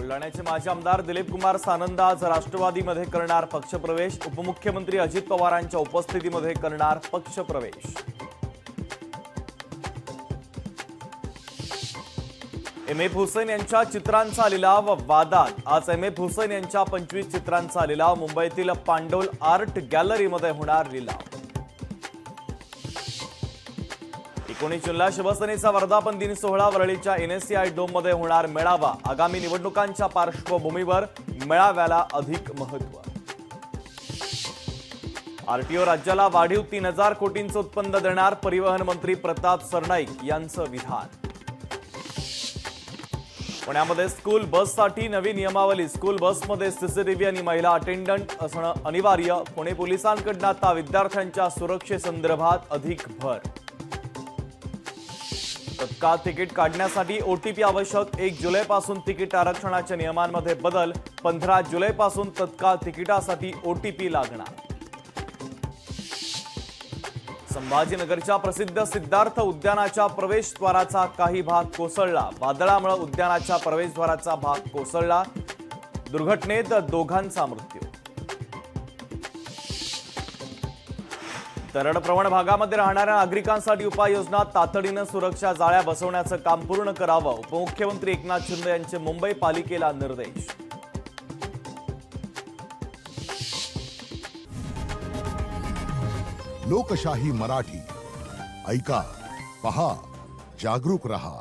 बुलढाण्याचे माजी आमदार दिलीप कुमार सानंद आज राष्ट्रवादीमध्ये करणार पक्षप्रवेश। उपमुख्यमंत्री अजित पवारांच्या उपस्थितीमध्ये करणार पक्षप्रवेश। एम.एफ. हुसैन यांच्या चित्रांचा लिलाव वादात। आज एम.एफ. हुसैन यांच्या 25 चित्रांचा लिलाव मुंबईतील पांडोल आर्ट गॅलरीमध्ये होणार लिलाव। 19 जूनला शिवसेनेचा वर्धापन दिन सोहळा वरळीच्या एनएससीआय डोममध्ये होणार मेळावा। आगामी निवडणुकांच्या पार्श्वभूमीवर मेळाव्याला अधिक महत्त्व। आरटीओ राज्याला वाढीव 3000 कोटींचं उत्पन्न देणार, परिवहन मंत्री प्रताप सरनाईक यांचं विधान। पुण्यामध्ये स्कूल बससाठी नवी नियमावली। स्कूल बसमध्ये सीसीटीव्ही आणि महिला अटेंडंट असणं अनिवार्य। पुणे पोलिसांकडून आता विद्यार्थ्यांच्या सुरक्षेसंदर्भात अधिक भर। तत्काळ तिकीट काढण्यासाठी ओटीपी आवश्यक। 1 जुलैपासून तिकीट आरक्षणाच्या नियमांमध्ये बदल। 15 जुलैपासून तत्काळ तिकिटासाठी ओटीपी लागणार। संभाजीनगरच्या प्रसिद्ध सिद्धार्थ उद्यानाच्या प्रवेशद्वाराचा काही भाग कोसळला। वादळामुळे उद्यानाच्या प्रवेशद्वाराचा भाग कोसळला। दुर्घटनेत दोघांचा मृत्यू। दरडप्रवण भागामध्ये राहणाऱ्या नागरिकांसाठी उपाययोजना। तातडीनं सुरक्षा जाळ्या बसवण्याचं काम पूर्ण करावं। उपमुख्यमंत्री एकनाथ शिंदे यांचे मुंबई पालिकेला निर्देश। लोकशाही मराठी ऐका, पहा, जागरूक रहा।